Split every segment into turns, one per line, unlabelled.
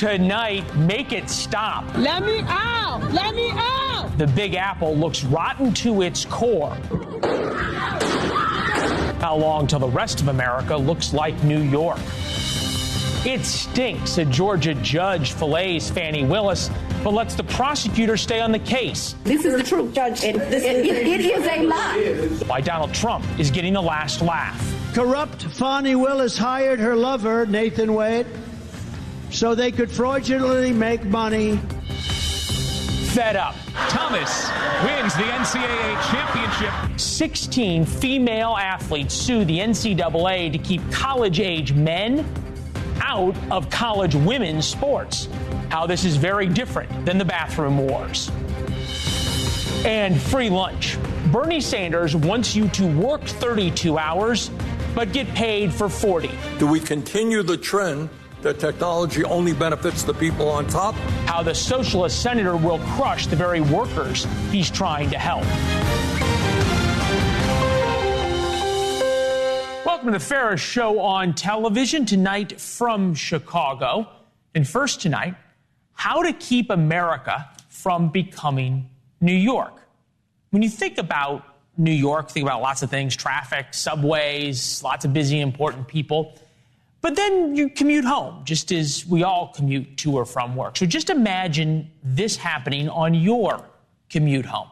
Tonight, make it stop.
Let me out! Let me out!
The Big Apple looks rotten to its core. How long till the rest of America looks like New York? It stinks. A Georgia judge fillets Fani Willis, but lets the prosecutor stay on the case.
This is the truth, Judge. It is a lie.
Why Donald Trump is getting the last laugh.
Corrupt Fani Willis hired her lover, Nathan Wade, so they could fraudulently make money.
Fed up.
Thomas wins the NCAA championship.
16 female athletes sue the NCAA to keep college-age men out of college women's sports. How this is very different than the bathroom wars. And free lunch. Bernie Sanders wants you to work 32 hours, but get paid for 40.
Do we continue the trend that technology only benefits the people on top?
How the socialist senator will crush the very workers he's trying to help. Welcome to the fairest show on television tonight from Chicago. And first tonight, how to keep America from becoming New York. When you think about New York, think about lots of things, traffic, subways, lots of busy, important people. But then you commute home, just as we all commute to or from work. So just imagine this happening on your commute home.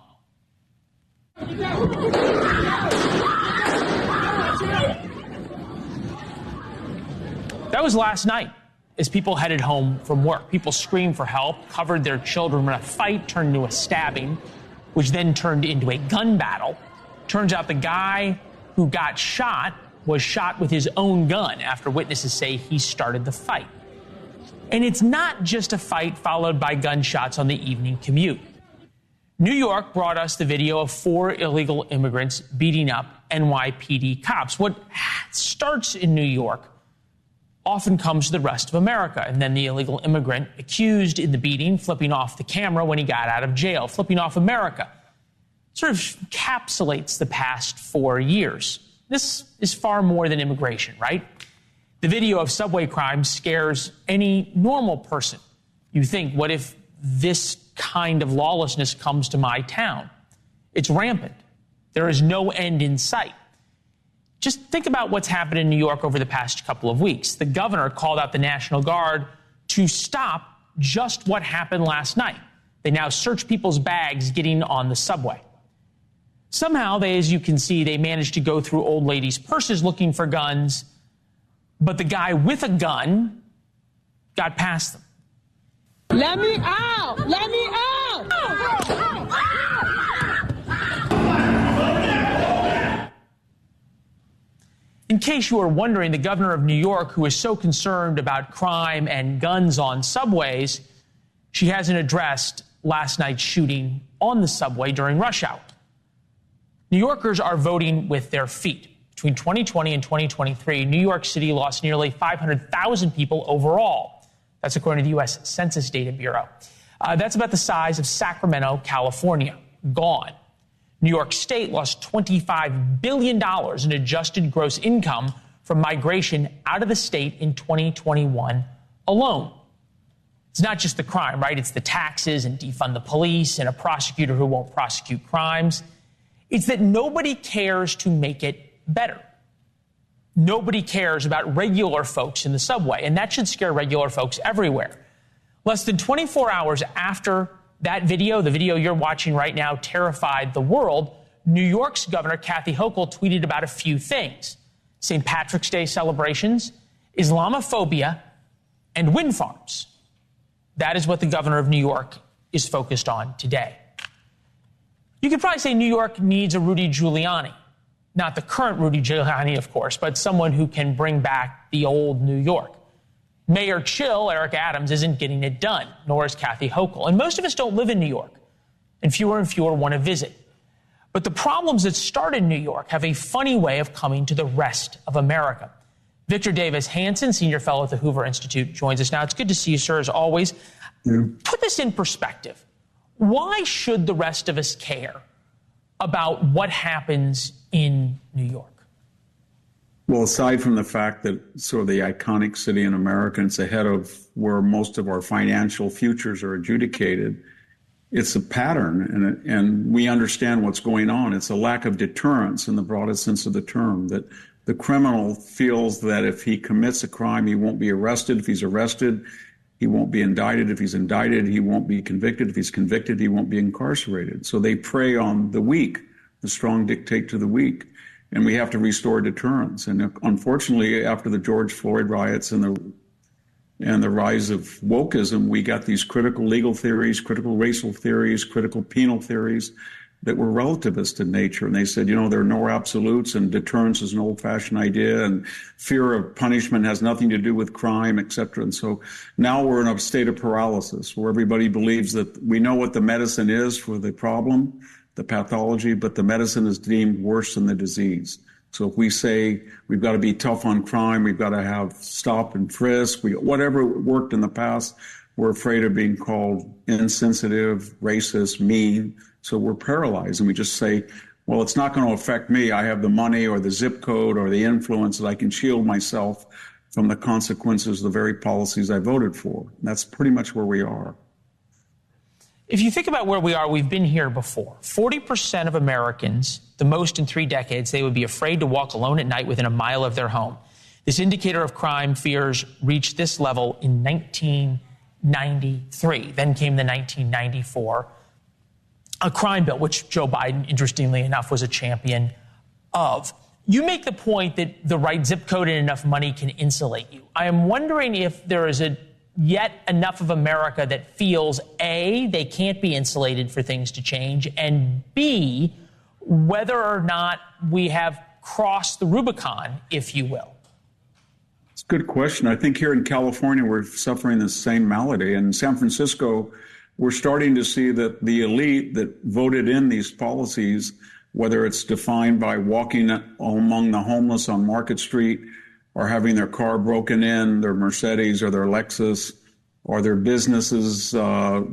That was last night as people headed home from work. People screamed for help, covered their children when a fight turned into a stabbing, which then turned into a gun battle. Turns out the guy who got shot was shot with his own gun after witnesses say he started the fight. And it's not just a fight followed by gunshots on the evening commute. New York brought us the video of 4 illegal immigrants beating up NYPD cops. What starts in New York often comes to the rest of America. And then the illegal immigrant accused in the beating, flipping off the camera when he got out of jail, flipping off America. Sort of encapsulates the past 4 years. This is far more than immigration, right? The video of subway crime scares any normal person. You think, what if this kind of lawlessness comes to my town? It's rampant. There is no end in sight. Just think about what's happened in New York over the past couple of weeks. The governor called out the National Guard to stop just what happened last night. They now search people's bags getting on the subway. Somehow, as you can see, they managed to go through old ladies' purses looking for guns, but the guy with a gun got past them.
Let me out! Let me out!
In case you were wondering, the governor of New York, who is so concerned about crime and guns on subways, she hasn't addressed last night's shooting on the subway during rush hour. New Yorkers are voting with their feet. Between 2020 and 2023, New York City lost nearly 500,000 people overall. That's according to the U.S. Census Data Bureau. That's about the size of Sacramento, California. Gone. New York State lost $25 billion in adjusted gross income from migration out of the state in 2021 alone. It's not just the crime, right? It's the taxes and defund the police and a prosecutor who won't prosecute crimes. It's that nobody cares to make it better. Nobody cares about regular folks in the subway, and that should scare regular folks everywhere. Less than 24 hours after that video, the video you're watching right now, terrified the world, New York's Governor Kathy Hochul tweeted about a few things: St. Patrick's Day celebrations, Islamophobia, and wind farms. That is what the governor of New York is focused on today. You could probably say New York needs a Rudy Giuliani. Not the current Rudy Giuliani, of course, but someone who can bring back the old New York. Mayor Chill, Eric Adams, isn't getting it done, nor is Kathy Hochul. And most of us don't live in New York, and fewer want to visit. But the problems that start in New York have a funny way of coming to the rest of America. Victor Davis Hanson, senior fellow at the Hoover Institute, joins us now. It's good to see you, sir, as always. Put this in perspective. Why should the rest of us care about what happens in New York?
Well, aside from the fact that sort of the iconic city in America, it's ahead of where most of our financial futures are adjudicated, it's a pattern, and we understand what's going on. It's a lack of deterrence in the broadest sense of the term, that the criminal feels that if he commits a crime, he won't be arrested. If he's arrested, he won't be indicted. If he's indicted, he won't be convicted. If he's convicted, he won't be incarcerated. So they prey on the weak. The strong dictate to the weak. And we have to restore deterrence. And unfortunately, after the George Floyd riots and the rise of wokeism, we got these critical legal theories, critical racial theories, critical penal theories that were relativist in nature. And they said, there are no absolutes, and deterrence is an old-fashioned idea, and fear of punishment has nothing to do with crime, et cetera. And so now we're in a state of paralysis where everybody believes that we know what the medicine is for the problem, the pathology, but the medicine is deemed worse than the disease. So if we say we've got to be tough on crime, we've got to have stop and frisk, whatever worked in the past, we're afraid of being called insensitive, racist, mean. So we're paralyzed, and we just say, well, it's not going to affect me. I have the money or the zip code or the influence that I can shield myself from the consequences of the very policies I voted for. And that's pretty much where we are.
If you think about where we are, we've been here before. 40% of Americans, the most in 3 decades, they would be afraid to walk alone at night within a mile of their home. This indicator of crime fears reached this level in 1993. Then came the 1994 crime bill, which Joe Biden, interestingly enough, was a champion of. You make the point that the right zip code and enough money can insulate you. I am wondering if there is yet enough of America that feels, A, they can't be insulated for things to change, and B, whether or not we have crossed the Rubicon, if you will.
It's a good question. I think here in California, we're suffering the same malady. In San Francisco, we're starting to see that the elite that voted in these policies, whether it's defined by walking among the homeless on Market Street, or having their car broken in, their Mercedes or their Lexus, or their businesses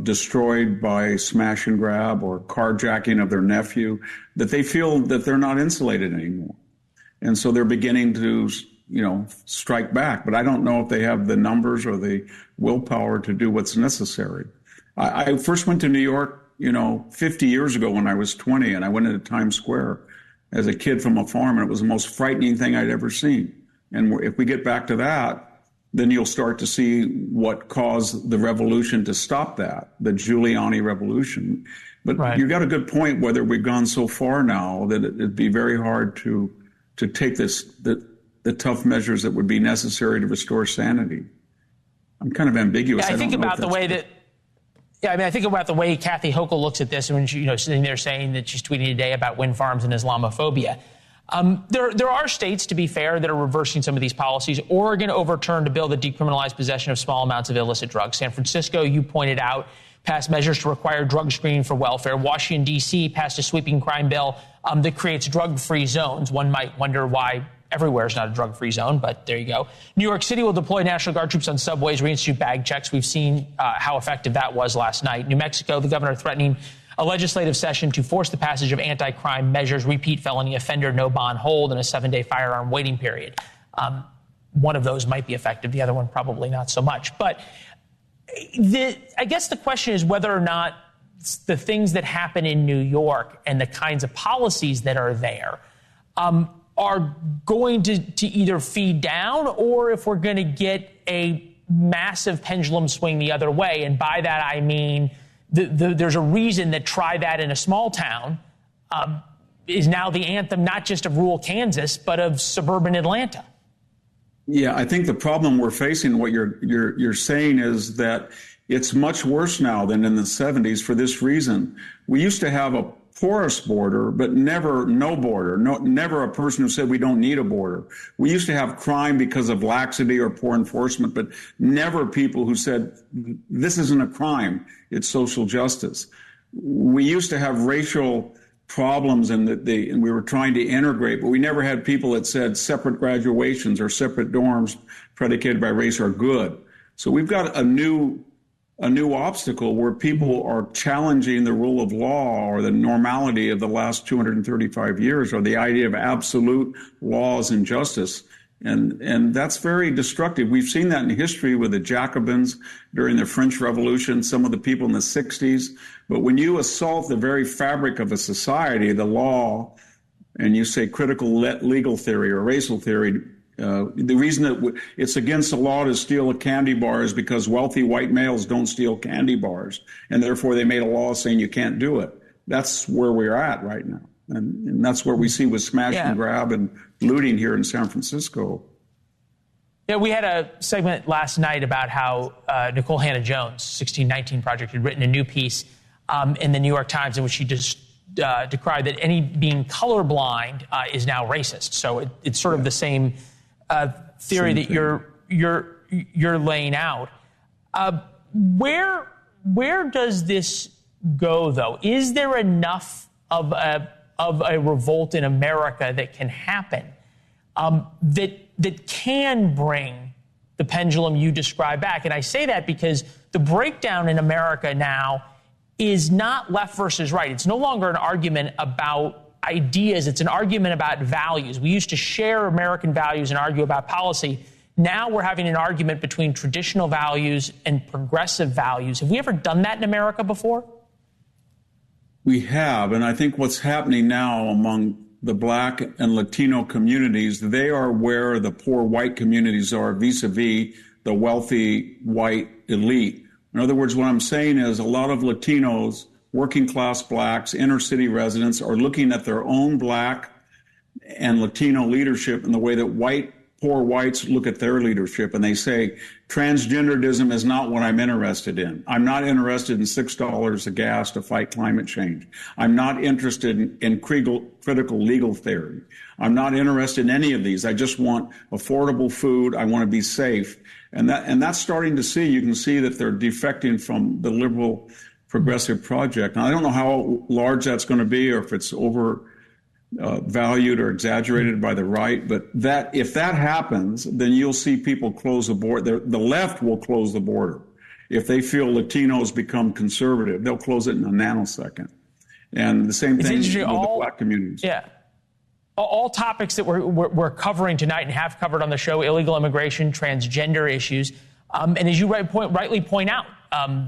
destroyed by smash and grab or carjacking of their nephew, that they feel that they're not insulated anymore. And so they're beginning to, strike back. But I don't know if they have the numbers or the willpower to do what's necessary. I first went to New York, 50 years ago when I was 20, and I went into Times Square as a kid from a farm, and it was the most frightening thing I'd ever seen. And if we get back to that, then you'll start to see what caused the revolution to stop that, the Giuliani revolution. But right. You got a good point, whether we've gone so far now that it'd be very hard to take the tough measures that would be necessary to restore sanity. I'm kind of ambiguous.
Yeah, I think about the way that. Yeah, I think about the way Kathy Hochul looks at this when she's sitting there saying that she's tweeting today about wind farms and Islamophobia. There are states, to be fair, that are reversing some of these policies. Oregon overturned a bill that decriminalized possession of small amounts of illicit drugs. San Francisco, you pointed out, passed measures to require drug screening for welfare. Washington, D.C. passed a sweeping crime bill that creates drug-free zones. One might wonder why everywhere is not a drug-free zone, but there you go. New York City will deploy National Guard troops on subways, reinstitute bag checks. We've seen how effective that was last night. New Mexico, the governor threatening a legislative session to force the passage of anti-crime measures, repeat felony offender, no bond hold, and a 7-day firearm waiting period. One of those might be effective. The other one probably not so much. But I guess the question is whether or not the things that happen in New York and the kinds of policies that are there are going to either feed down, or if we're going to get a massive pendulum swing the other way. And by that, I mean there's a reason that Try That in a Small Town is now the anthem not just of rural Kansas, but of suburban Atlanta.
Yeah, I think the problem we're facing, what you're saying, is that it's much worse now than in the 70s for this reason. We used to have a porous border, but never no border, never a person who said we don't need a border. We used to have crime because of laxity or poor enforcement, but never people who said this isn't a crime, it's social justice. We used to have racial problems and we were trying to integrate, but we never had people that said separate graduations or separate dorms predicated by race are good. So we've got a new a new obstacle where people are challenging the rule of law or the normality of the last 235 years or the idea of absolute laws and justice. And that's very destructive. We've seen that in history with the Jacobins during the French Revolution, some of the people in the 60s. But when you assault the very fabric of a society, the law, and you say critical legal theory or racial theory, the reason that it's against the law to steal a candy bar is because wealthy white males don't steal candy bars. And therefore they made a law saying you can't do it. That's where we're at right now. And that's what we see with smash and grab and looting here in San Francisco.
Yeah, we had a segment last night about how Nicole Hannah-Jones, 1619 Project, had written a new piece in the New York Times in which she just decried that any being colorblind is now racist. So it's sort of the same theory that you're laying out. Where does this go, though? Is there enough of a revolt in America that can happen that can bring the pendulum you describe back? And I say that because the breakdown in America now is not left versus right. It's no longer an argument about ideas. It's an argument about values. We used to share American values and argue about policy. Now we're having an argument between traditional values and progressive values. Have we ever done that in America before?
We have, and I think what's happening now among the Black and Latino communities, they are where the poor white communities are vis-a-vis the wealthy white elite. In other words, what I'm saying is a lot of Latinos, working class Blacks, inner city residents are looking at their own Black and Latino leadership in the way that poor whites look at their leadership, and they say, transgenderism is not what I'm interested in. I'm not interested in $6 a gas to fight climate change. I'm not interested in critical legal theory. I'm not interested in any of these. I just want affordable food. I want to be safe. And that's starting to see. You can see that they're defecting from the liberal progressive project. Now, I don't know how large that's going to be or if it's valued or exaggerated by the right, but if that happens, then you'll see people close the border. The left will close the border. If they feel Latinos become conservative, they'll close it in a nanosecond. And the same thing with the Black communities.
Yeah. All topics that we're covering tonight and have covered on the show: illegal immigration, transgender issues, and as you rightly point out,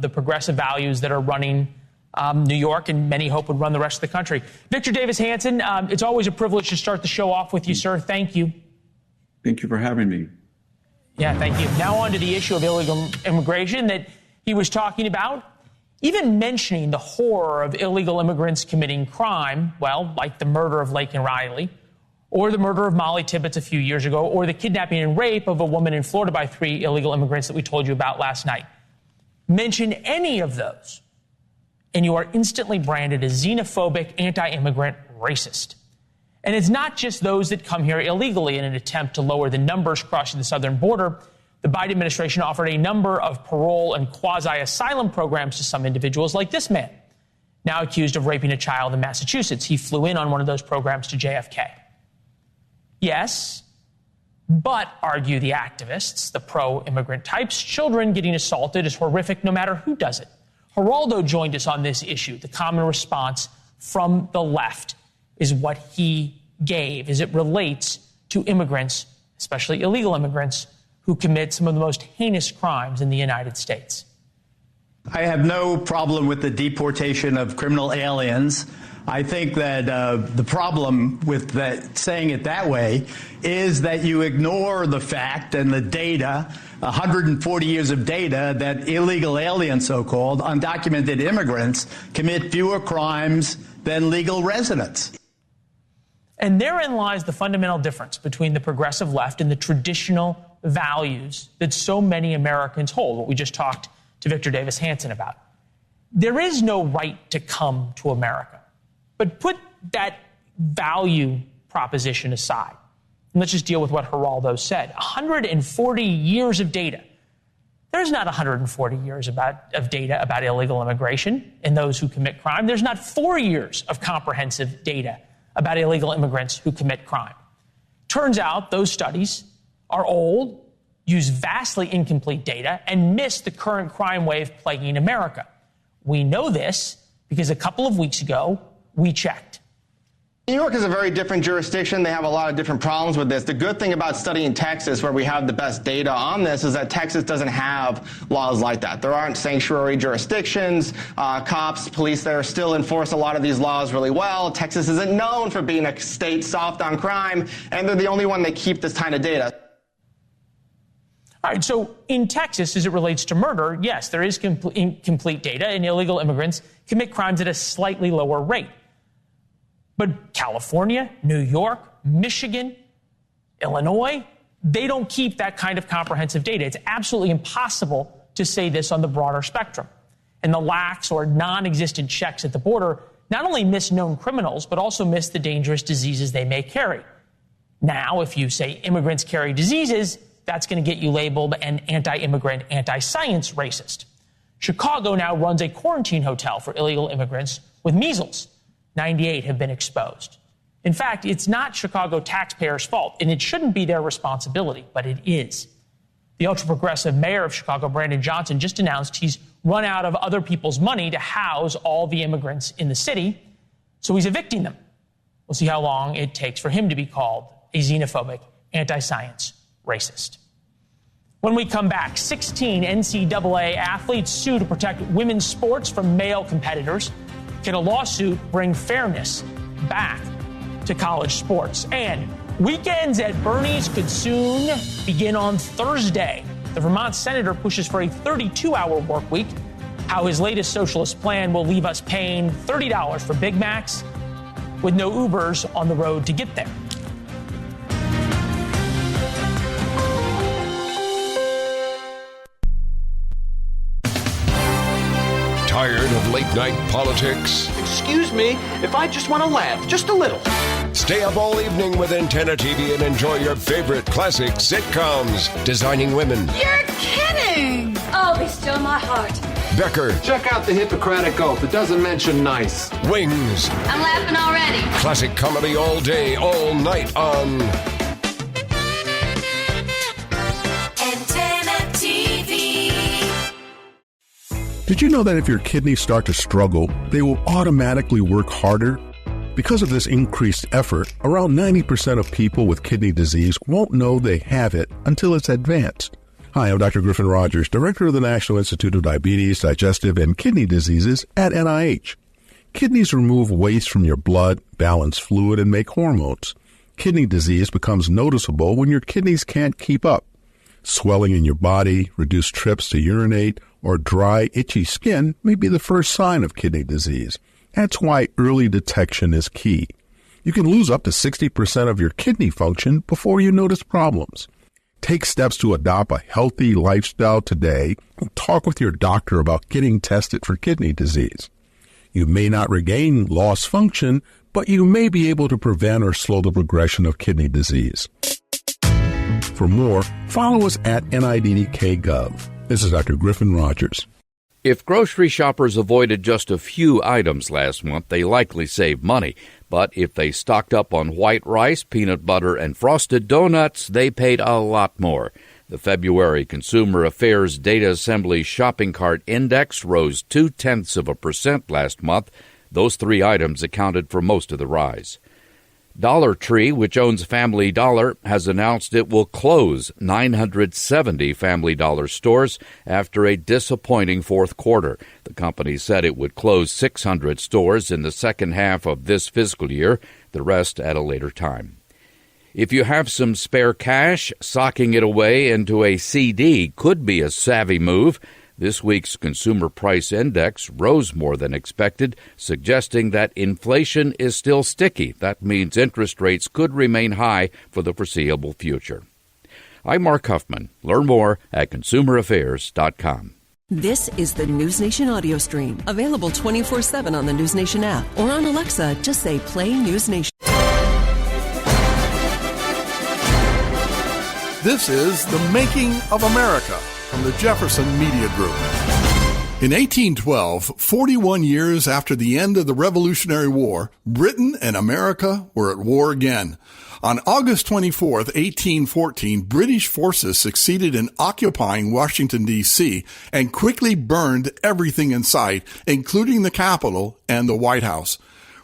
the progressive values that are running New York and many hope would run the rest of the country. Victor Davis Hanson, it's always a privilege to start the show off with you, sir. Thank you.
Thank you for having me.
Yeah, thank you. Now on to the issue of illegal immigration that he was talking about. Even mentioning the horror of illegal immigrants committing crime, well, like the murder of Laken Riley, or the murder of Molly Tibbetts a few years ago, or the kidnapping and rape of a woman in Florida by 3 illegal immigrants that we told you about last night. Mention any of those, and you are instantly branded as xenophobic, anti-immigrant, racist. And it's not just those that come here illegally. In an attempt to lower the numbers crossing the southern border, the Biden administration offered a number of parole and quasi-asylum programs to some individuals, like this man, now accused of raping a child in Massachusetts. He flew in on one of those programs to JFK. Yes, but, argue the activists, the pro-immigrant types, children getting assaulted is horrific no matter who does it. Geraldo joined us on this issue. The common response from the left is what he gave as it relates to immigrants, especially illegal immigrants, who commit some of the most heinous crimes in the United States.
I have no problem with the deportation of criminal aliens. I think that the problem with that, saying it that way, is that you ignore the fact and the data, 140 years of data, that illegal aliens, so-called, undocumented immigrants, commit fewer crimes than legal residents.
And therein lies the fundamental difference between the progressive left and the traditional values that so many Americans hold, what we just talked to Victor Davis Hanson about. There is no right to come to America. But put that value proposition aside, and let's just deal with what Geraldo said. 140 years of data. There's not 140 years of data about illegal immigration and those who commit crime. There's not 4 years of comprehensive data about illegal immigrants who commit crime. Turns out those studies are old, use vastly incomplete data, and miss the current crime wave plaguing America. We know this because a couple of weeks ago, we checked.
New York is a very different jurisdiction. They have a lot of different problems with this. The good thing about studying Texas, where we have the best data on this, is that Texas doesn't have laws like that. There aren't sanctuary jurisdictions. Cops, police there still enforce a lot of these laws really well. Texas isn't known for being a state soft on crime, and they're the only one that keep this kind of data.
All right, so in Texas, as it relates to murder, yes, there is incomplete data, and illegal immigrants commit crimes at a slightly lower rate. But California, New York, Michigan, Illinois, they don't keep that kind of comprehensive data. It's absolutely impossible to say this on the broader spectrum. And the lax or non-existent checks at the border not only miss known criminals, but also miss the dangerous diseases they may carry. Now, if you say immigrants carry diseases, that's going to get you labeled an anti-immigrant, anti-science racist. Chicago now runs a quarantine hotel for illegal immigrants with measles. 98 have been exposed. In fact, it's not Chicago taxpayers' fault, and it shouldn't be their responsibility, but it is. The ultra-progressive mayor of Chicago, Brandon Johnson, just announced he's run out of other people's money to house all the immigrants in the city, so he's evicting them. We'll see how long it takes for him to be called a xenophobic, anti-science racist. When we come back, 16 NCAA athletes sue to protect women's sports from male competitors. Can a lawsuit bring fairness back to college sports? And weekends at Bernie's could soon begin on Thursday. The Vermont senator pushes for a 32-hour work week. How his latest socialist plan will leave us paying $30 for Big Macs with no Ubers on the road to get there.
Tired of late-night politics?
Excuse me, if I just want to laugh, just a little.
Stay up all evening with Antenna TV and enjoy your favorite classic sitcoms. Designing Women.
You're kidding! Oh, they stole my heart.
Becker.
Check out the Hippocratic Oath. It doesn't mention nice.
Wings.
I'm laughing already.
Classic comedy all day, all night on
Antenna TV.
Did you know that if your kidneys start to struggle, they will automatically work harder? Because of this increased effort, around 90% of people with kidney disease won't know they have it until it's advanced. Hi, I'm Dr. Griffin Rogers, Director of the National Institute of Diabetes, Digestive, and Kidney Diseases at NIH. Kidneys remove waste from your blood, balance fluid, and make hormones. Kidney disease becomes noticeable when your kidneys can't keep up. Swelling in your body, reduced trips to urinate, or dry, itchy skin may be the first sign of kidney disease. That's why early detection is key. You can lose up to 60% of your kidney function before you notice problems. Take steps to adopt a healthy lifestyle today and talk with your doctor about getting tested for kidney disease. You may not regain lost function, but you may be able to prevent or slow the progression of kidney disease. For more, follow us at NIDDK.gov. This is Dr. Griffin Rogers.
If grocery shoppers avoided just a few items last month, they likely saved money. But if they stocked up on white rice, peanut butter, and frosted donuts, they paid a lot more. The February Consumer Affairs Data Assembly Shopping Cart Index rose 0.2% last month. Those three items accounted for most of the rise. Dollar Tree, which owns Family Dollar, has announced it will close 970 Family Dollar stores after a disappointing fourth quarter. The company said it would close 600 stores in the second half of this fiscal year, the rest at a later time. If you have some spare cash, socking it away into a CD could be a savvy move. This week's Consumer Price Index rose more than expected, suggesting that inflation is still sticky. That means interest rates could remain high for the foreseeable future. I'm Mark Huffman. Learn more at consumeraffairs.com.
This is the NewsNation audio stream, available 24/7 on the NewsNation app or on Alexa. Just say play NewsNation.
This is The Making of America from the Jefferson Media Group.
In 1812, 41 years after the end of the Revolutionary War, Britain and America were at war again. On August 24, 1814, British forces succeeded in occupying Washington, D.C., and quickly burned everything in sight, including the Capitol and the White House.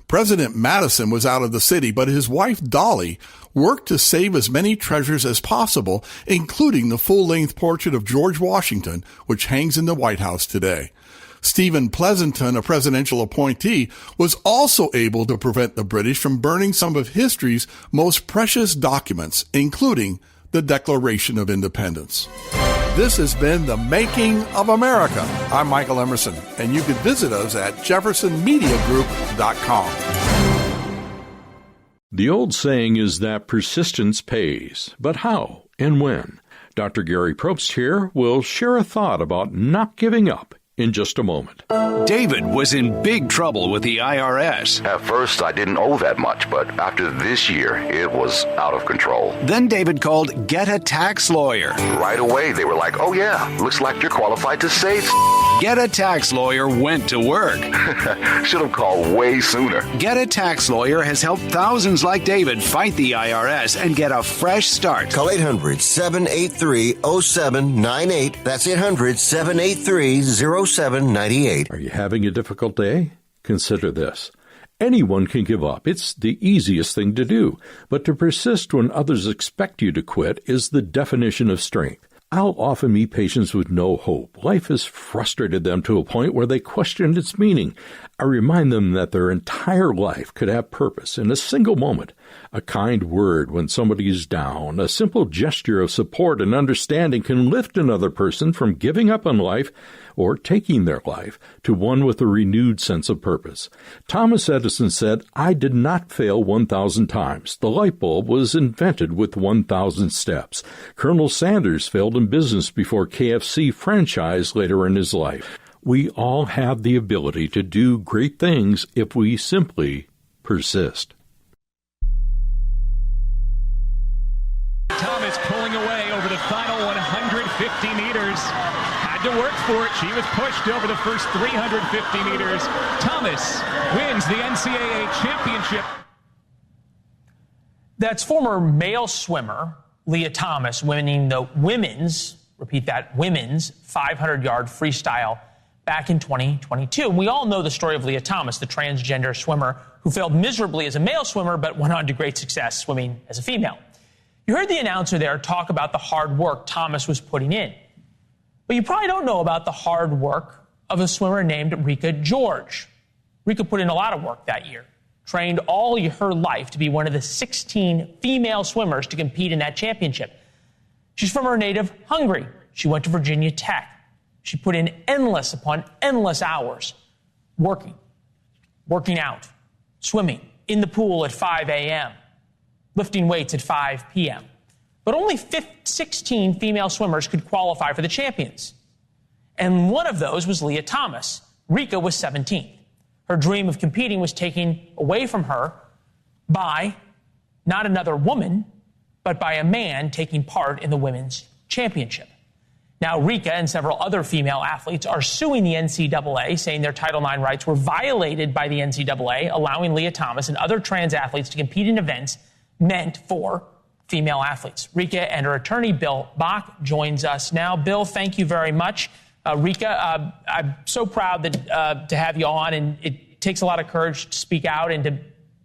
President Madison was out of the city, but his wife, Dolly, worked to save as many treasures as possible, including the full-length portrait of George Washington, which hangs in the White House today. Stephen Pleasanton, a presidential appointee, was also able to prevent the British from burning some of history's most precious documents, including the Declaration of Independence. This has been The Making of America. I'm Michael Emerson, and you can visit us at jeffersonmediagroup.com.
The old saying is that persistence pays, but how and when? Dr. Gary Probst here will share a thought about not giving up in just a moment.
David was in big trouble with the IRS.
At first, I didn't owe that much, but after this year, it was out of control.
Then David called Get a Tax Lawyer.
Right away, they were like, oh yeah, looks like you're qualified to save.
Get a Tax Lawyer went to work.
Should have called way sooner.
Get a Tax Lawyer has helped thousands like David fight the IRS and get a fresh start.
Call 800-783-0798. That's 800-783-0798.
Are you having a difficult day? Consider this. Anyone can give up. It's the easiest thing to do. But to persist when others expect you to quit is the definition of strength. I'll often meet patients with no hope. Life has frustrated them to a point where they question its meaning. I remind them that their entire life could have purpose in a single moment. A kind word when somebody is down, a simple gesture of support and understanding can lift another person from giving up on life or taking their life to one with a renewed sense of purpose. Thomas Edison said, "I did not fail 1,000 times. The light bulb was invented with 1,000 steps." Colonel Sanders failed in business before KFC franchised later in his life. We all have the ability to do great things if we simply persist.
Thomas pulling away over the final 150 meters. Had to work for it. She was pushed over the first 350 meters. Thomas wins the NCAA championship.
That's former male swimmer Leah Thomas winning the women's 500-yard freestyle back in 2022. And we all know the story of Leah Thomas, the transgender swimmer who failed miserably as a male swimmer but went on to great success swimming as a female. You heard the announcer there talk about the hard work Thomas was putting in. But you probably don't know about the hard work of a swimmer named Rika George. Rika put in a lot of work that year, trained all her life to be one of the 16 female swimmers to compete in that championship. She's from her native Hungary. She went to Virginia Tech. She put in endless upon endless hours working out, swimming, in the pool at 5 a.m., lifting weights at 5 p.m. But only 16 female swimmers could qualify for the champions. And one of those was Leah Thomas. Rika was 17th. Her dream of competing was taken away from her by not another woman, but by a man taking part in the women's championship. Now, Rika and several other female athletes are suing the NCAA, saying their Title IX rights were violated by the NCAA, allowing Leah Thomas and other trans athletes to compete in events meant for female athletes. Rika and her attorney, Bill Bach, joins us now. Bill, thank you very much. Rika, I'm so proud that, to have you on, and it takes a lot of courage to speak out and to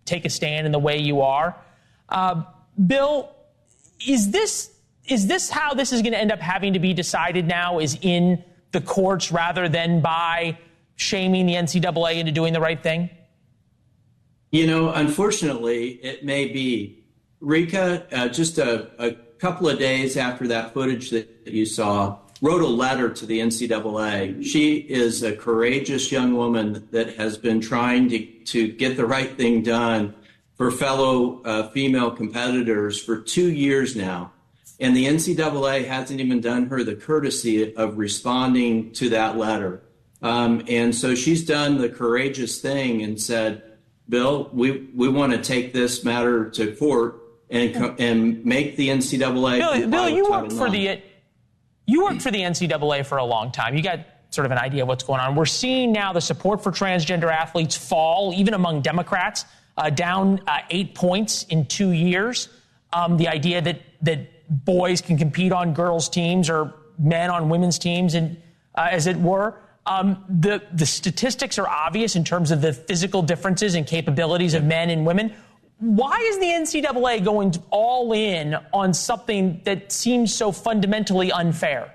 take a stand in the way you are. Bill, is this how this is going to end up having to be decided now, is in the courts rather than by shaming the NCAA into doing the right thing?
You know, unfortunately, it may be. Rika, just a couple of days after that footage that you saw, wrote a letter to the NCAA. She is a courageous young woman that has been trying to get the right thing done for fellow female competitors for 2 years now. And the NCAA hasn't even done her the courtesy of responding to that letter. And so she's done the courageous thing and said, Bill, we want to take this matter to court and make the NCAA.
Bill, you worked for the NCAA for a long time. You got sort of an idea of what's going on. We're seeing now the support for transgender athletes fall, even among Democrats, down 8 points in 2 years. The idea that boys can compete on girls' teams or men on women's teams, and as it were. The statistics are obvious in terms of the physical differences and capabilities of men and women. Why is the NCAA going all in on something that seems so fundamentally unfair?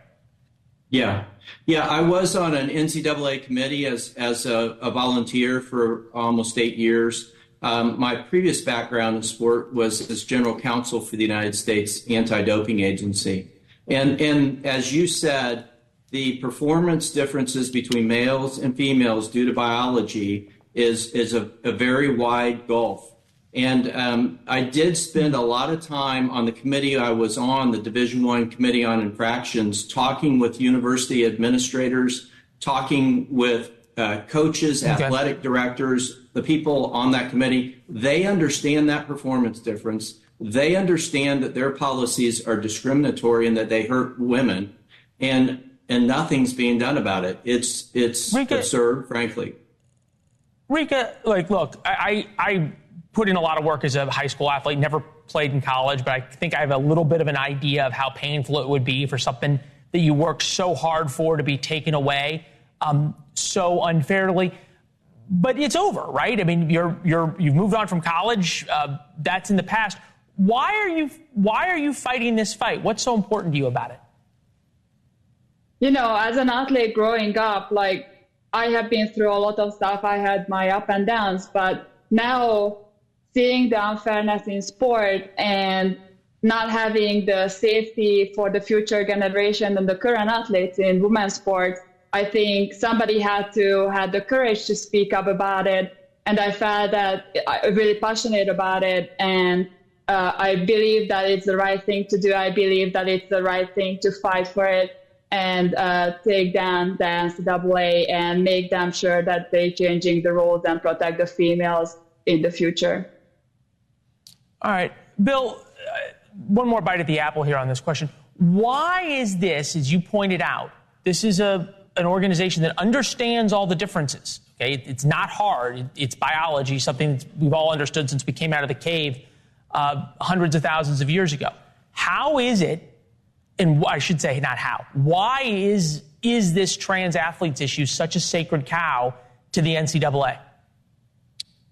Yeah, I was on an NCAA committee as a volunteer for almost 8 years. My previous background in sport was as general counsel for the United States Anti-Doping Agency. And as you said, the performance differences between males and females due to biology is a very wide gulf. And I did spend a lot of time on the committee I was on, the Division I Committee on Infractions, talking with university administrators, talking with coaches, athletic directors, the people on that committee. They understand that performance difference. They understand that their policies are discriminatory and that they hurt women, and nothing's being done about it. It's Rika, absurd, frankly. Rika, look, I put in a lot of work as a high school athlete, never played in college, but I think I have a little bit of an idea of how painful it would be for something that you worked so hard for to be taken away so unfairly. But it's over, right? I mean, you've moved on from college. That's in the past. Why are you fighting this fight? What's so important to you about it?
As an athlete growing up, I have been through a lot of stuff. I had my up and downs, but now seeing the unfairness in sport and not having the safety for the future generation and the current athletes in women's sports, I think somebody had to have the courage to speak up about it. And I felt that I'm really passionate about it. And I believe that it's the right thing to do. I believe that it's the right thing to fight for it and take down the NCAA and make them sure that they're changing the rules and protect the females in the future.
All right. Bill, one more bite at the apple here on this question. Why is this, as you pointed out, this is an organization that understands all the differences. Okay, it's not hard. It's biology, something that we've all understood since we came out of the cave hundreds of thousands of years ago. How is it, and I should say not how, why is this trans athletes issue such a sacred cow to the NCAA?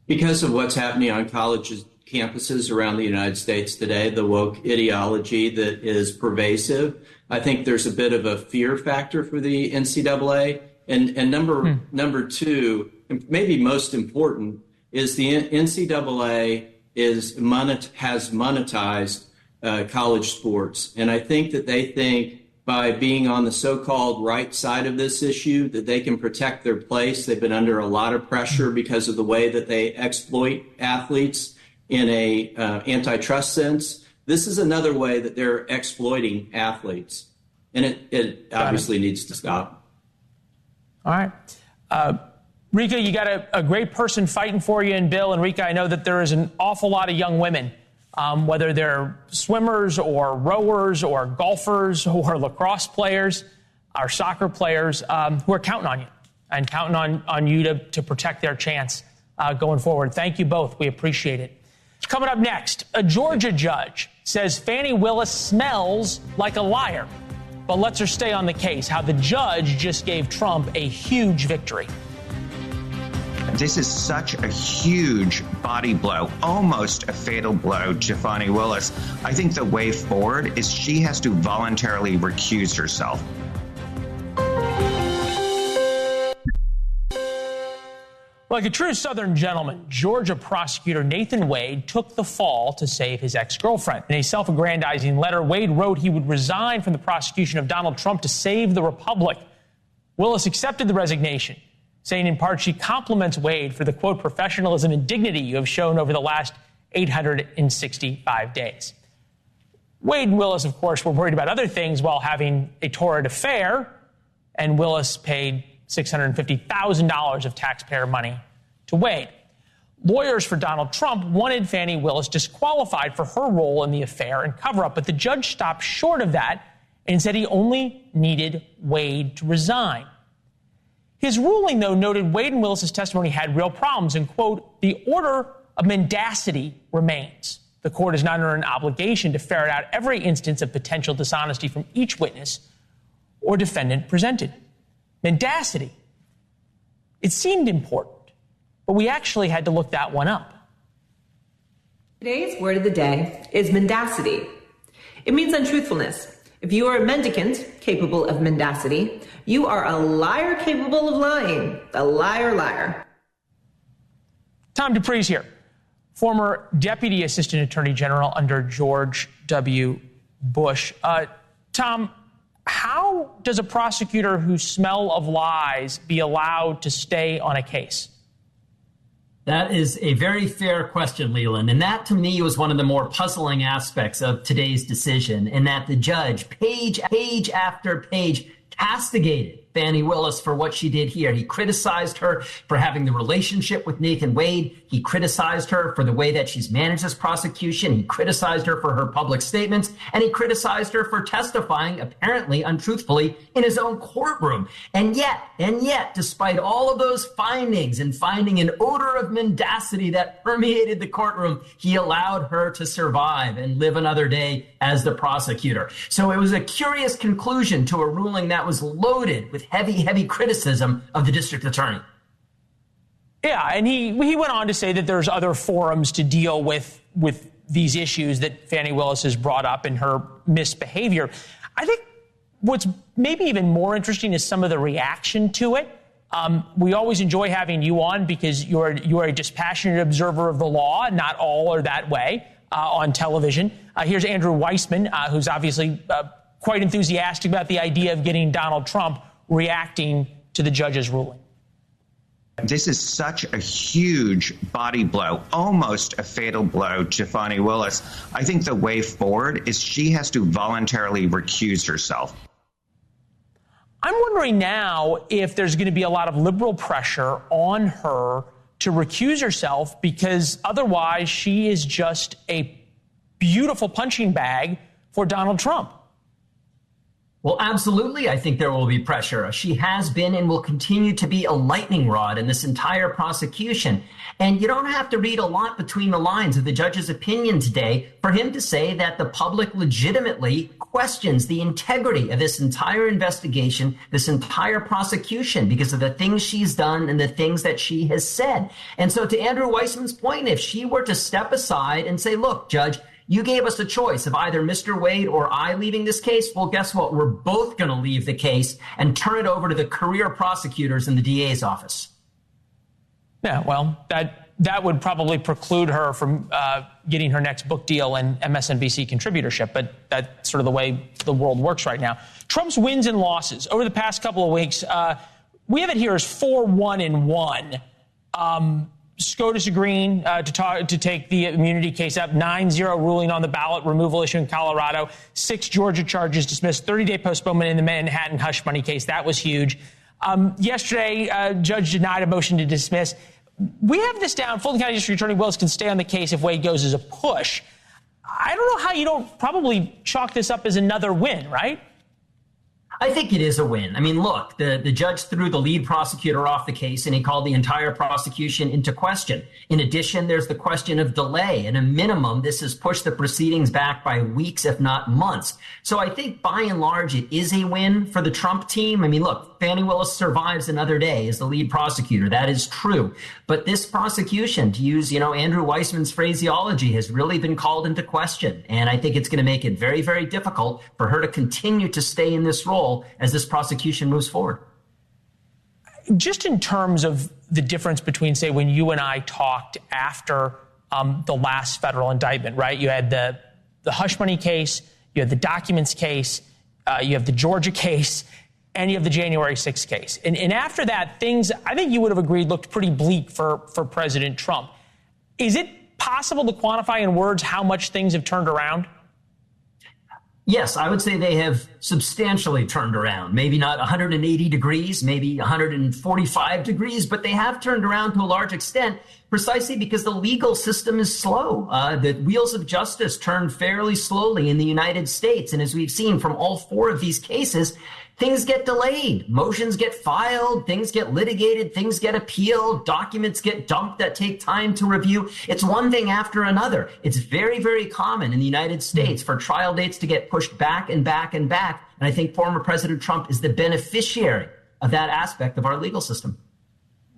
Because of what's happening on colleges, campuses around the United States today, the woke ideology that is pervasive. I think there's a bit of a fear factor for the NCAA. And number two, and maybe most important, is the NCAA has monetized college sports. And I think that they think by being on the so-called right side of this issue that they can protect their place. They've been under a lot of pressure because of the way that they exploit athletes in a antitrust sense. This is another way that they're exploiting athletes. And it obviously needs to stop.
All right. Rika, you got a great person fighting for you. And Bill and Rika, I know that there is an awful lot of young women, whether they're swimmers or rowers or golfers or lacrosse players or soccer players, who are counting on you and counting on you to protect their chance going forward. Thank you both. We appreciate it. Coming up next, a Georgia judge says Fani Willis smells like a liar, but lets her stay on the case. How the judge just gave Trump a huge victory.
This is such a huge body blow, almost a fatal blow to Fani Willis. I think the way forward is she has to voluntarily recuse herself.
Like a true Southern gentleman, Georgia prosecutor Nathan Wade took the fall to save his ex-girlfriend. In a self-aggrandizing letter, Wade wrote he would resign from the prosecution of Donald Trump to save the republic. Willis accepted the resignation, saying in part she compliments Wade for the, quote, professionalism and dignity you have shown over the last 865 days. Wade and Willis, of course, were worried about other things while having a torrid affair, and Willis paid $650,000 of taxpayer money to Wade. Lawyers for Donald Trump wanted Fani Willis disqualified for her role in the affair and cover-up, but the judge stopped short of that and said he only needed Wade to resign. His ruling, though, noted Wade and Willis's testimony had real problems and, quote, the order of mendacity remains. The court is not under an obligation to ferret out every instance of potential dishonesty from each witness or defendant presented. Mendacity. It seemed important, but we actually had to look that one up.
Today's word of the day is mendacity. It means untruthfulness. If you are a mendicant capable of mendacity, you are a liar capable of lying. A liar, liar.
Tom Dupree's here, former Deputy Assistant Attorney General under George W. Bush. Tom, how does a prosecutor whose smell of lies be allowed to stay on a case?
That is a very fair question, Leland. And that, to me, was one of the more puzzling aspects of today's decision, in that the judge, page after page, castigated Fani Willis for what she did here. He criticized her for having the relationship with Nathan Wade. He criticized her for the way that she's managed this prosecution. He criticized her for her public statements, and he criticized her for testifying, apparently untruthfully, in his own courtroom. And yet, despite all of those findings and finding an odor of mendacity that permeated the courtroom, he allowed her to survive and live another day as the prosecutor. So it was a curious conclusion to a ruling that was loaded with heavy criticism of the district attorney.
Yeah, and he went on to say that there's other forums to deal with these issues that Fani Willis has brought up in her misbehavior. I think what's maybe even more interesting is some of the reaction to it. We always enjoy having you on because you're a dispassionate observer of the law. Not all are that way on television. Here's Andrew Weissman, who's obviously quite enthusiastic about the idea of getting Donald Trump reacting to the judge's ruling.
This is such a huge body blow, almost a fatal blow to Fani Willis. I think the way forward is she has to voluntarily recuse herself.
I'm wondering now if there's going to be a lot of liberal pressure on her to recuse herself, because otherwise she is just a beautiful punching bag for Donald Trump.
Well, absolutely, I think there will be pressure. She has been and will continue to be a lightning rod in this entire prosecution. And you don't have to read a lot between the lines of the judge's opinion today for him to say that the public legitimately questions the integrity of this entire investigation, this entire prosecution, because of the things she's done and the things that she has said. And so to Andrew Weissman's point, if she were to step aside and say, look, Judge, you gave us a choice of either Mr. Wade or I leaving this case. Well, guess what? We're both going to leave the case and turn it over to the career prosecutors in the DA's office.
Yeah, well, that would probably preclude her from getting her next book deal and MSNBC contributorship, but that's sort of the way the world works right now. Trump's wins and losses over the past couple of weeks, we have it here as 4-1-1. SCOTUS agreeing to take the immunity case up, 9-0 ruling on the ballot removal issue in Colorado, 6 Georgia charges dismissed, 30-day postponement in the Manhattan hush money case. That was huge. Yesterday, judge denied a motion to dismiss. We have this down. Fulton County District Attorney Willis can stay on the case if Wade goes as a push. I don't know how you don't probably chalk this up as another win, right?
I think it is a win. I mean, look, the judge threw the lead prosecutor off the case and he called the entire prosecution into question. In addition, there's the question of delay. At a minimum, this has pushed the proceedings back by weeks, if not months. So I think by and large, it is a win for the Trump team. I mean, look, Fani Willis survives another day as the lead prosecutor. That is true. But this prosecution, to use, Andrew Weissman's phraseology, has really been called into question. And I think it's going to make it very, very difficult for her to continue to stay in this role as this prosecution moves forward.
Just in terms of the difference between, say, when you and I talked after the last federal indictment, right? You had the hush money case, you had the documents case, you have the Georgia case, and you have the January 6th case. And after that, things, I think you would have agreed, looked pretty bleak for President Trump. Is it possible to quantify in words how much things have turned around?
Yes, I would say they have substantially turned around. Maybe not 180 degrees, maybe 145 degrees, but they have turned around to a large extent precisely because the legal system is slow. The wheels of justice turn fairly slowly in the United States. And as we've seen from all 4 of these cases, things get delayed, motions get filed, things get litigated, things get appealed, documents get dumped that take time to review. It's one thing after another. It's very, very common in the United States for trial dates to get pushed back and back and back. And I think former President Trump is the beneficiary of that aspect of our legal system.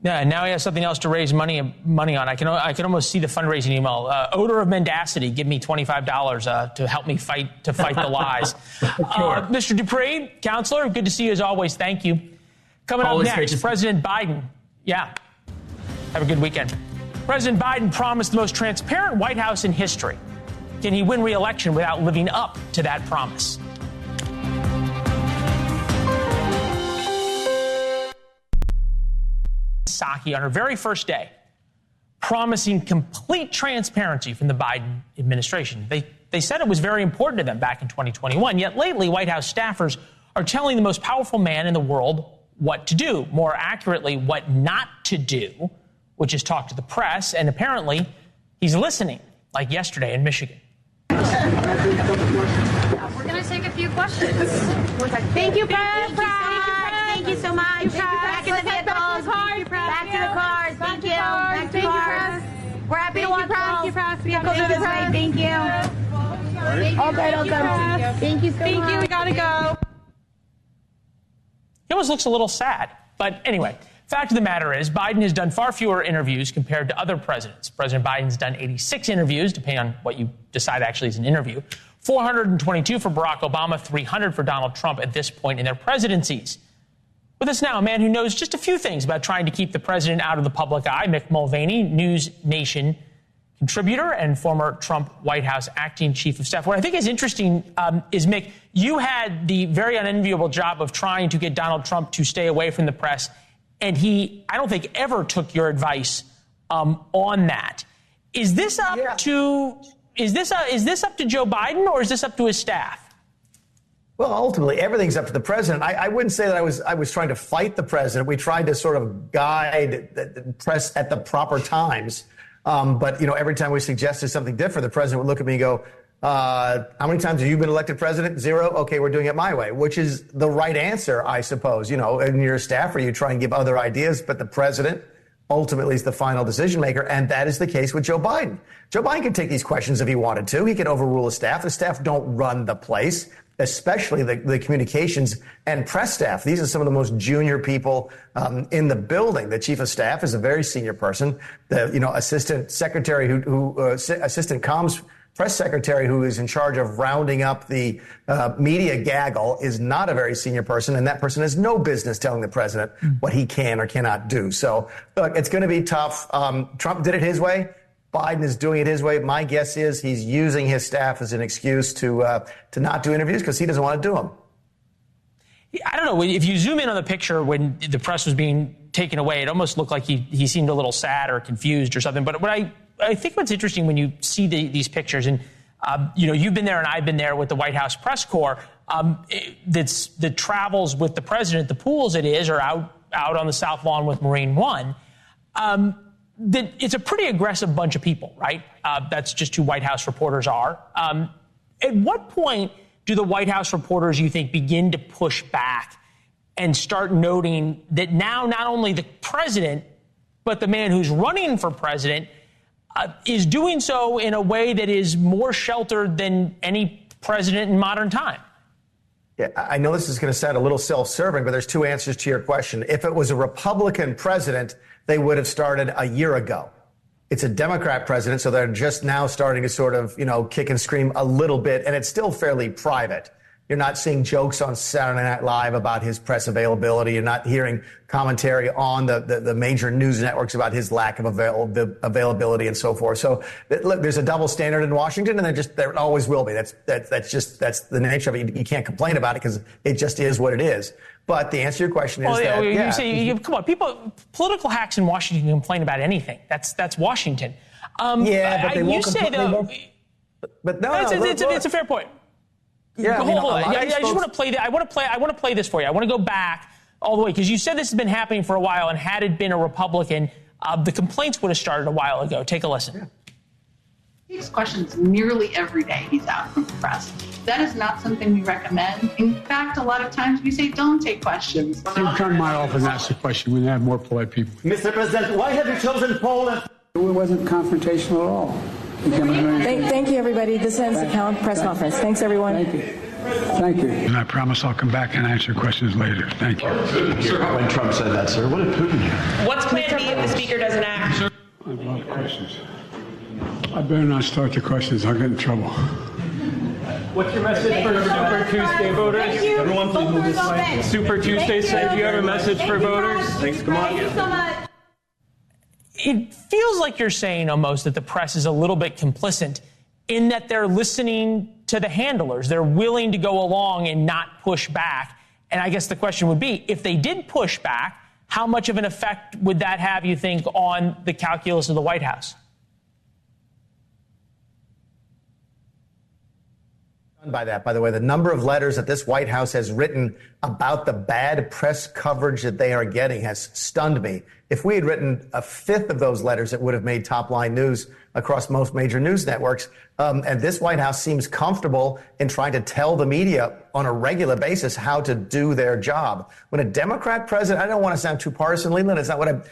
Yeah, and now he has something else to raise money on. I can almost see the fundraising email. Odor of mendacity. Give me $25 to help me fight the lies.
Sure.
Mr. Dupree, counselor, good to see you as always. Thank you. Coming
Always
up next, President Biden. Yeah, have a good weekend. President Biden promised the most transparent White House in history. Can he win re-election without living up to that promise? Psaki on her very first day, promising complete transparency from the Biden administration. They said it was very important to them back in 2021, yet lately White House staffers are telling the most powerful man in the world what to do, more accurately, what not to do, which is talk to the press, and apparently he's listening, like yesterday in Michigan.
We're going to take a few questions.
Thank you, press. Thank you so much. Back to the vehicles. Back to the cars. Thank you. Back to the cars. We're happy to watch you, press. Vehicles are this way. Thank you. All good. Thank you so much. Thank you. We gotta go.
He almost looks a little sad. But anyway, fact of the matter is Biden has done far fewer interviews compared to other presidents. President Biden's done 86 interviews, depending on what you decide actually is an interview. 422 for Barack Obama, 300 for Donald Trump at this point in their presidencies. With us now, a man who knows just a few things about trying to keep the president out of the public eye, Mick Mulvaney, NewsNation contributor and former Trump White House acting chief of staff. What I think is interesting is, Mick, you had the very unenviable job of trying to get Donald Trump to stay away from the press, and he, I don't think, ever took your advice on that. Is this up to is this up to Joe Biden, or is this up to his staff?
Well, ultimately, everything's up to the president. I wouldn't say that I was trying to fight the president. We tried to sort of guide the press at the proper times. But, you know, every time we suggested something different, the president would look at me and go, how many times have you been elected president? 0. Okay, we're doing it my way, which is the right answer, I suppose. You know, and you're a staffer, you try and give other ideas, but the president ultimately is the final decision maker. And that is the case with Joe Biden. Joe Biden can take these questions if he wanted to. He can overrule the staff. The staff don't run the place, especially the communications and press staff. These are some of the most junior people in the building. The chief of staff is a very senior person. The assistant secretary assistant comms press secretary who is in charge of rounding up the media gaggle is not a very senior person, and that person has no business telling the president what he can or cannot do. So look, it's going to be tough. Trump did it his way. Biden is doing it his way. My guess is he's using his staff as an excuse to not do interviews because he doesn't want to do them.
I don't know. If you zoom in on the picture when the press was being taken away, it almost looked like he seemed a little sad or confused or something. But what I think what's interesting when you see these pictures, and you've been there and I've been there with the White House press corps, that travels with the president, the pools it is, or out on the South Lawn with Marine One. That it's a pretty aggressive bunch of people, right? That's just who White House reporters are. At what point do the White House reporters, you think, begin to push back and start noting that now not only the president, but the man who's running for president is doing so in a way that is more sheltered than any president in modern time?
Yeah, I know this is going to sound a little self-serving, but there's two answers to your question. If it was a Republican president, they would have started a year ago. It's a Democrat president, so they're just now starting to sort of, kick and scream a little bit, and it's still fairly private. You're not seeing jokes on Saturday Night Live about his press availability. You're not hearing commentary on the major news networks about his lack of availability and so forth. So look, there's a double standard in Washington, and there always will be. That's the nature of it. You can't complain about it because it just is what it is. But the answer to your question is
political hacks in Washington complain about anything. That's Washington.
But they won't complain. But no,
it's a fair point.
Yeah,
I just want to play that. I want to play this for you. I want to go back all the way because you said this has been happening for a while, and had it been a Republican, the complaints would have started a while ago. Take a listen.
He takes questions nearly every day he's out from the press. That is not something we recommend. In fact, a lot of times we say don't take questions.
You come to my office and ask a question when they have more polite people.
Mr. President, why have you chosen Poland?
It wasn't confrontational at all.
Thank you, everybody. This ends the press conference. Thanks, everyone.
Thank you. Thank you. And I promise I'll come back and answer questions later. Thank you.
When Trump said that, sir, what did Putin hear?
What's plan B if the speaker doesn't act?
I have a lot of questions. I better not start the questions. I'll get in trouble.
What's your message for Super Tuesday voters?
Thank you.
Everyone, please move this way. Super Tuesday, so do you have a message for voters? Thanks, come on.
Thank you so much.
It feels like you're saying almost that the press is a little bit complicit in that they're listening to the handlers. They're willing to go along and not push back. And I guess the question would be, if they did push back, how much of an effect would that have, you think, on the calculus of the White House?
By that, by the way, the number of letters that this White House has written about the bad press coverage that they are getting has stunned me. If we had written a fifth of those letters, it would have made top-line news across most major news networks. And this White House seems comfortable in trying to tell the media on a regular basis how to do their job. When a Democrat president, I don't want to sound too partisan, Leland, it's not what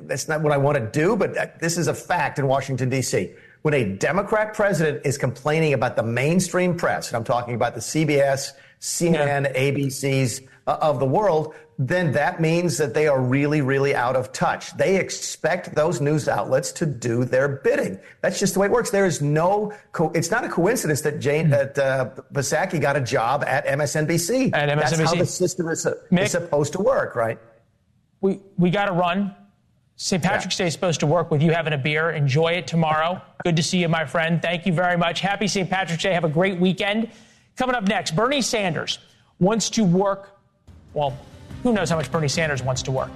that's not what I want to do, but this is a fact in Washington, D.C. When a Democrat president is complaining about the mainstream press, and I'm talking about the CBS, CNN, ABCs of the world, then that means that they are really, really out of touch. They expect those news outlets to do their bidding. That's just the way it works. There is it's not a coincidence that Psaki got a job at MSNBC. That's how the system is supposed to work, right?
We got to run. St. Patrick's Day is supposed to work with you having a beer. Enjoy it tomorrow. Good to see you, my friend. Thank you very much. Happy St. Patrick's Day. Have a great weekend. Coming up next, Bernie Sanders wants to work. Well, who knows how much Bernie Sanders wants to work?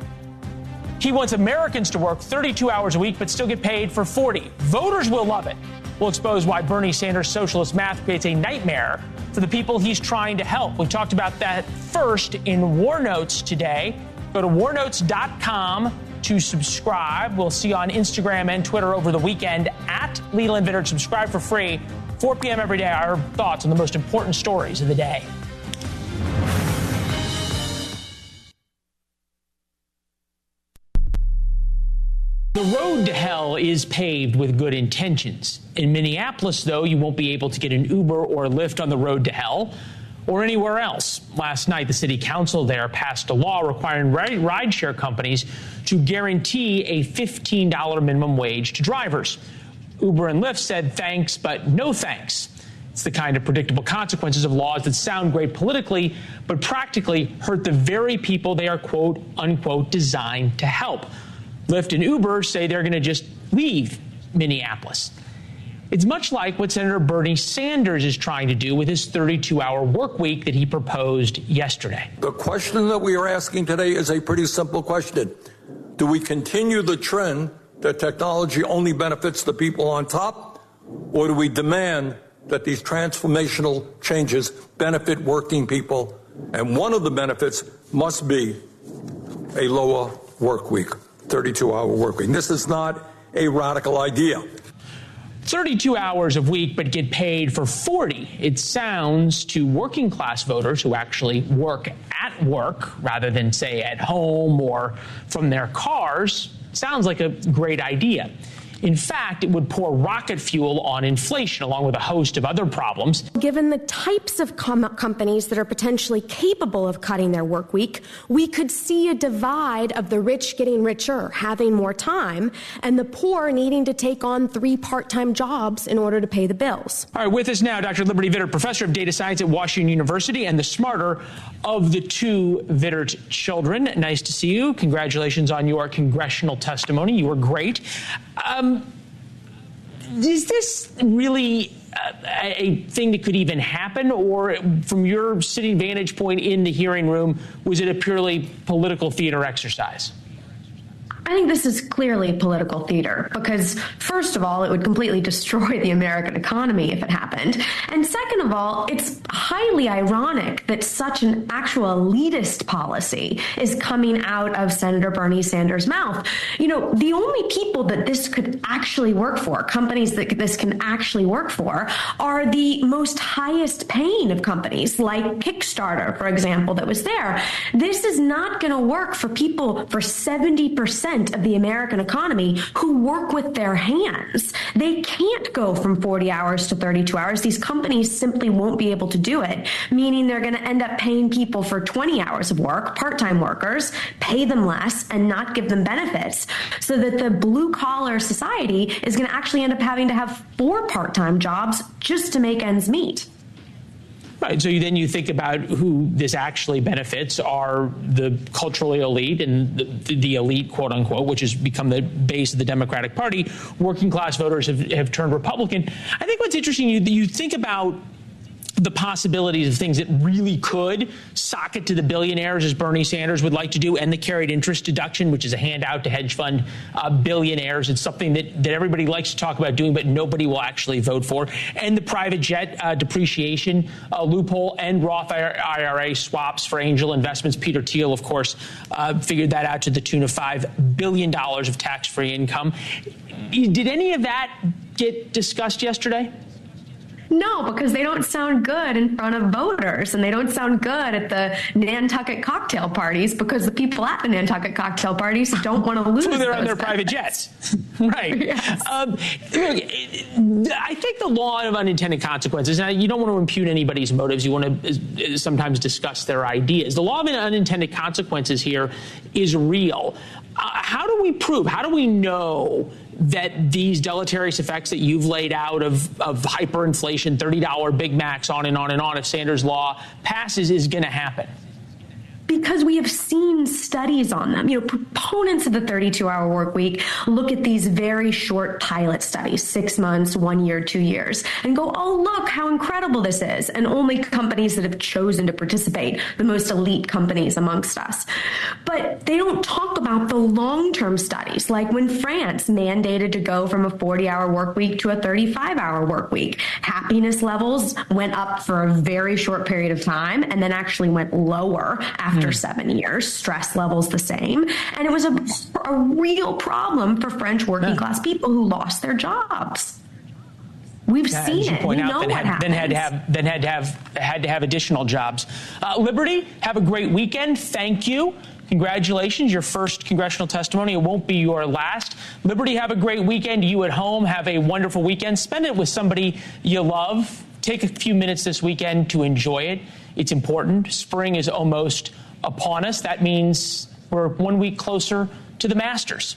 He wants Americans to work 32 hours a week, but still get paid for 40. Voters will love it. We'll expose why Bernie Sanders' socialist math creates a nightmare for the people he's trying to help. We talked about that first in War Notes today. Go to warnotes.com to subscribe. We'll see you on Instagram and Twitter over the weekend at Leland Vittert. Subscribe for free. 4 p.m. every day. Our thoughts on the most important stories of the day. The road to hell is paved with good intentions. In Minneapolis, though, you won't be able to get an Uber or Lyft on the road to hell or anywhere else. Last night, the city council there passed a law requiring rideshare companies to guarantee a $15 minimum wage to drivers. Uber and Lyft said thanks, but no thanks. It's the kind of predictable consequences of laws that sound great politically, but practically hurt the very people they are, quote, unquote, designed to help. Lyft and Uber say they're going to just leave Minneapolis. It's much like what Senator Bernie Sanders is trying to do with his 32-hour work week that he proposed yesterday.
The question that we are asking today is a pretty simple question. Do we continue the trend that technology only benefits the people on top, or do we demand that these transformational changes benefit working people? And one of the benefits must be a lower work week, 32-hour work week. This is not a radical idea.
32 hours a week, but get paid for 40. It sounds to working class voters who actually work at work rather than, say, at home or from their cars, sounds like a great idea. In fact, it would pour rocket fuel on inflation, along with a host of other problems.
Given the types of companies that are potentially capable of cutting their work week, we could see a divide of the rich getting richer, having more time, and the poor needing to take on 3 part-time jobs in order to pay the bills.
All right, with us now, Dr. Leland Vittert, professor of data science at Washington University and the smarter of the 2 Vittert children. Nice to see you. Congratulations on your congressional testimony. You were great. Is this really a thing that could even happen, or from your sitting vantage point in the hearing room, was it a purely political theater exercise?
I think this is clearly political theater because, first of all, it would completely destroy the American economy if it happened. And second of all, it's highly ironic that such an actual elitist policy is coming out of Senator Bernie Sanders' mouth. You know, the only people that this could actually work for, companies that this can actually work for, are the most highest paying of companies like Kickstarter, for example, that was there. This is not going to work for people, for 70% of the American economy who work with their hands. They can't go from 40 hours to 32 hours. These companies simply won't be able to do it, meaning they're going to end up paying people for 20 hours of work, part-time workers, pay them less and not give them benefits, so that the blue-collar society is going to actually end up having to have 4 part-time jobs just to make ends meet.
Right. So then you think about who this actually benefits are the culturally elite and the elite, quote unquote, which has become the base of the Democratic Party. Working class voters have turned Republican. I think what's interesting, you think about the possibilities of things that really could sock it to the billionaires, as Bernie Sanders would like to do, and the carried interest deduction, which is a handout to hedge fund billionaires. It's something that everybody likes to talk about doing, but nobody will actually vote for. And the private jet depreciation loophole and Roth IRA swaps for angel investments. Peter Thiel, of course, figured that out to the tune of $5 billion of tax-free income. Did any of that get discussed yesterday?
No, because they don't sound good in front of voters, and they don't sound good at the Nantucket cocktail parties because the people at the Nantucket cocktail parties don't want to lose.
So they're on their private jets. Right. Yes. Look, I think the law of unintended consequences, and you don't want to impugn anybody's motives. You want to sometimes discuss their ideas. The law of unintended consequences here is real. How do we prove, how do we know that these deleterious effects that you've laid out of hyperinflation, $30 Big Macs, on and on and on, if Sanders' law passes, is going to happen?
Because we have seen studies on them. You know, proponents of the 32-hour work week look at these very short pilot studies, 6 months, 1 year, 2 years, and go, oh, look how incredible this is. And only companies that have chosen to participate, the most elite companies amongst us. But they don't talk about the long-term studies, like when France mandated to go from a 40-hour work week to a 35-hour work week. Happiness levels went up for a very short period of time and then actually went lower after 7 years. Stress levels the same. And it was a real problem for French working class people who lost their jobs. We've seen it. We know what happened.
Then had to have additional jobs. Liberty, have a great weekend. Thank you. Congratulations, your first congressional testimony. It won't be your last. Liberty, have a great weekend. You at home, have a wonderful weekend. Spend it with somebody you love. Take a few minutes this weekend to enjoy it. It's important. Spring is almost upon us. That means we're 1 week closer to the Masters.